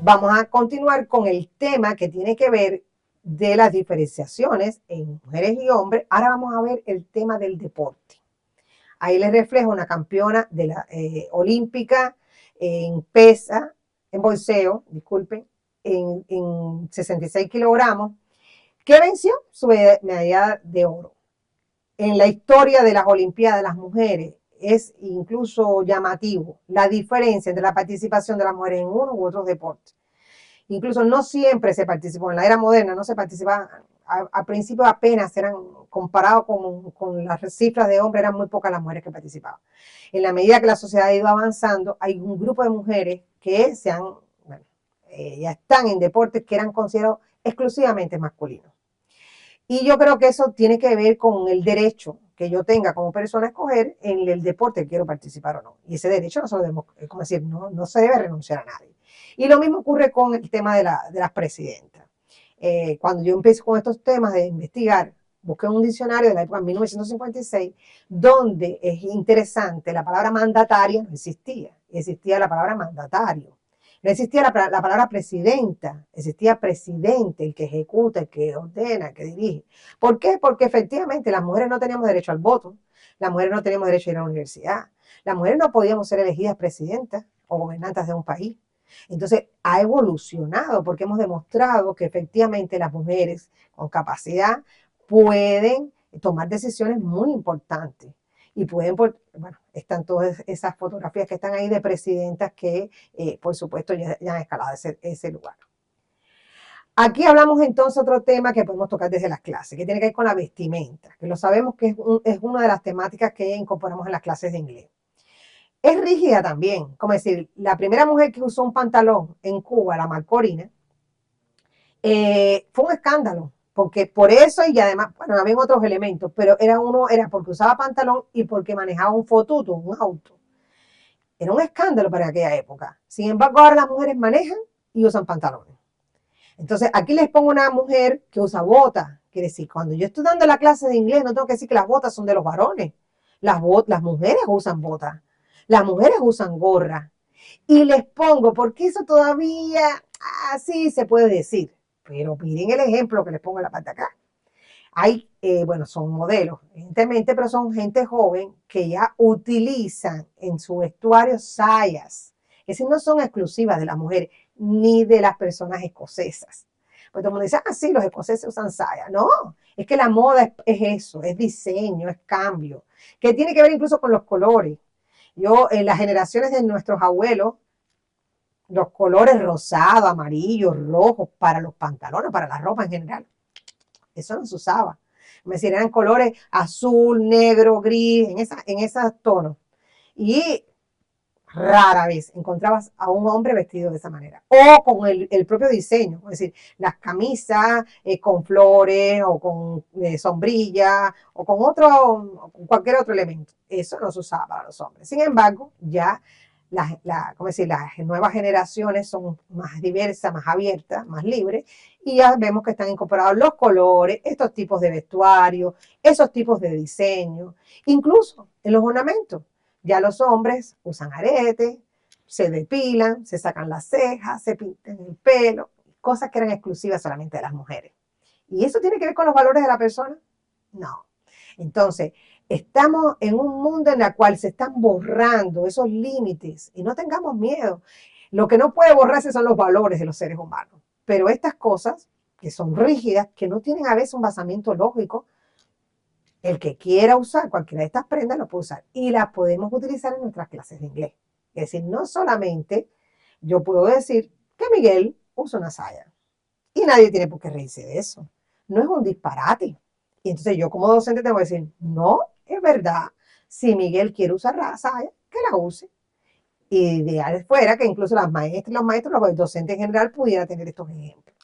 Vamos a continuar con el tema que tiene que ver de las diferenciaciones en mujeres y hombres. Ahora vamos a ver el tema del deporte. Ahí les reflejo una campeona de la olímpica en pesa, en bolseo, disculpen, en 66 kilogramos, que venció su medalla de oro. En la historia de las Olimpiadas de las mujeres es incluso llamativo la diferencia entre la participación de las mujeres en uno u otros deportes. Incluso no siempre se participó, en la era moderna no se participaba, al principio apenas eran, comparado con las cifras de hombres, eran muy pocas las mujeres que participaban. En la medida que la sociedad ha ido avanzando, hay un grupo de mujeres que ya están en deportes que eran considerados exclusivamente masculinos. Y yo creo que eso tiene que ver con el derecho que yo tenga como persona a escoger en el deporte que quiero participar o no. Y ese derecho no se lo debemos, como decir, no se debe renunciar a nadie. Y lo mismo ocurre con el tema de las presidentas. Cuando yo empecé con estos temas de investigar, busqué un diccionario de la época de 1956, donde es interesante, la palabra mandataria no existía, existía la palabra mandatario. No existía la palabra presidenta, existía presidente, el que ejecuta, el que ordena, el que dirige. ¿Por qué? Porque efectivamente las mujeres no teníamos derecho al voto, las mujeres no teníamos derecho a ir a la universidad, las mujeres no podíamos ser elegidas presidentas o gobernantes de un país. Entonces ha evolucionado porque hemos demostrado que efectivamente las mujeres con capacidad pueden tomar decisiones muy importantes y pueden, bueno, están todas esas fotografías que están ahí de presidentas que, por supuesto, ya han escalado ese lugar. Aquí hablamos entonces otro tema que podemos tocar desde las clases, que tiene que ver con la vestimenta, que lo sabemos que es una de las temáticas que incorporamos en las clases de inglés. Es rígida también, como decir, la primera mujer que usó un pantalón en Cuba, la Marcorina, fue un escándalo, porque por eso y además, bueno, había otros elementos, pero era porque usaba pantalón y porque manejaba un fotuto, un auto. Era un escándalo para aquella época. Sin embargo, ahora las mujeres manejan y usan pantalones. Entonces, aquí les pongo una mujer que usa botas. Quiere decir, cuando yo estoy dando la clase de inglés, no tengo que decir que las botas son de los varones. Las mujeres usan botas. Las mujeres usan gorra. Y les pongo, porque eso todavía así se puede decir. Pero miren el ejemplo que les pongo en la parte de acá. Hay, bueno, son modelos, evidentemente, pero son gente joven que ya utilizan en su vestuario sayas. Es decir, no son exclusivas de las mujeres ni de las personas escocesas. Pues todo el mundo dice, sí, los escoceses usan sayas. No, es que la moda es eso, es diseño, es cambio, que tiene que ver incluso con los colores. Yo, en las generaciones de nuestros abuelos, los colores rosado, amarillo, rojo, para los pantalones, para la ropa en general, eso no se usaba. Es decir, eran colores azul, negro, gris, en esos tonos. Y rara vez encontrabas a un hombre vestido de esa manera. O con el propio diseño. Es decir, las camisas con flores o con sombrillas o con cualquier otro elemento. Eso no se usaba para los hombres. Sin embargo, ya las nuevas generaciones son más diversas, más abiertas, más libres, y ya vemos que están incorporados los colores, estos tipos de vestuario, esos tipos de diseño, incluso en los ornamentos. Ya los hombres usan aretes, se depilan, se sacan las cejas, se pintan el pelo, cosas que eran exclusivas solamente de las mujeres. ¿Y eso tiene que ver con los valores de la persona? No. Entonces, estamos en un mundo en el cual se están borrando esos límites y no tengamos miedo. Lo que no puede borrarse son los valores de los seres humanos. Pero estas cosas, que son rígidas, que no tienen a veces un basamiento lógico, el que quiera usar cualquiera de estas prendas lo puede usar y las podemos utilizar en nuestras clases de inglés. Es decir, no solamente yo puedo decir que Miguel usa una saya y nadie tiene por qué reírse de eso. No es un disparate. Y entonces yo como docente tengo que decir, no, es verdad, si Miguel quiere usar la saya, que la use. Y de ahí fuera que incluso las maestras, los maestros, los docentes en general pudieran tener estos ejemplos.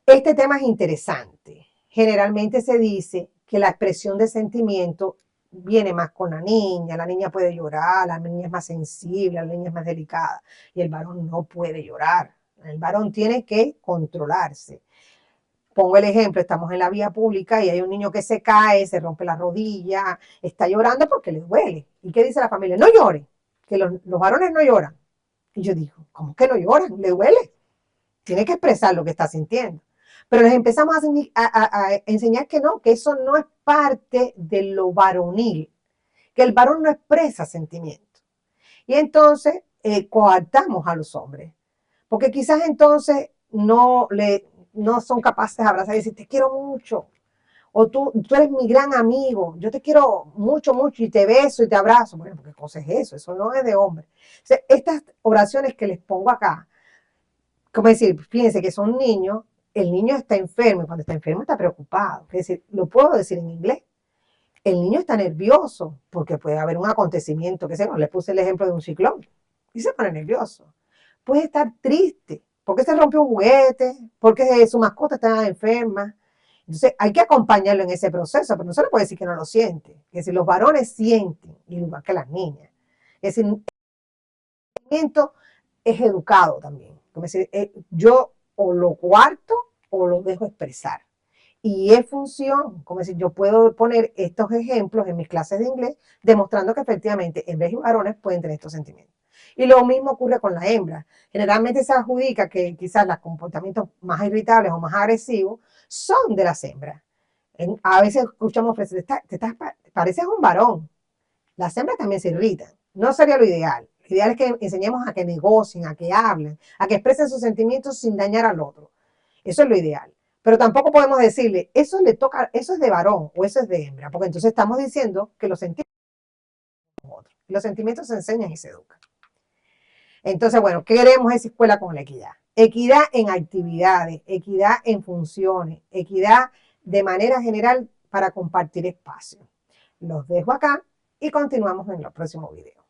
Este tema es interesante. Generalmente se dice que la expresión de sentimiento viene más con la niña puede llorar, la niña es más sensible, la niña es más delicada y el varón no puede llorar. El varón tiene que controlarse. Pongo el ejemplo, estamos en la vía pública y hay un niño que se cae, se rompe la rodilla, está llorando porque le duele. ¿Y qué dice la familia? No llore, que los varones no lloran. Y yo digo, ¿cómo que no lloran? ¿Le duele? Tiene que expresar lo que está sintiendo. Pero les empezamos a enseñar que no, que eso no es parte de lo varonil, que el varón no expresa sentimientos. Y entonces coartamos a los hombres, porque quizás entonces no son capaces de abrazar y decir, te quiero mucho, o tú eres mi gran amigo, yo te quiero mucho, mucho, y te beso y te abrazo. Bueno, ¿qué cosa es eso? Eso no es de hombre. O sea, estas oraciones que les pongo acá, como decir, fíjense que son niños, el niño está enfermo, y cuando está enfermo está preocupado. Es decir, lo puedo decir en inglés. El niño está nervioso porque puede haber un acontecimiento, que sé, no, le puse el ejemplo de un ciclón, y se pone nervioso. Puede estar triste porque se rompió un juguete, porque su mascota está enferma. Entonces hay que acompañarlo en ese proceso, pero no se le puede decir que no lo siente. Es decir, los varones sienten, igual que las niñas. Es decir, el sentimiento es educado también. Como decir, yo o lo cuarto o lo dejo expresar. Y es función, como decir, yo puedo poner estos ejemplos en mis clases de inglés, demostrando que efectivamente hembras y varones pueden tener estos sentimientos. Y lo mismo ocurre con la hembra. Generalmente se adjudica que quizás los comportamientos más irritables o más agresivos son de las hembras. A veces escuchamos frases, pareces un varón. Las hembras también se irritan. No sería lo ideal. Lo ideal es que enseñemos a que negocien, a que hablen, a que expresen sus sentimientos sin dañar al otro. Eso es lo ideal. Pero tampoco podemos decirle, eso le toca, eso es de varón o eso es de hembra, porque entonces estamos diciendo que los sentimientos se enseñan y se educan. Entonces, bueno, ¿qué queremos esa escuela con la equidad? Equidad en actividades, equidad en funciones, equidad de manera general para compartir espacio. Los dejo acá y continuamos en el próximo video.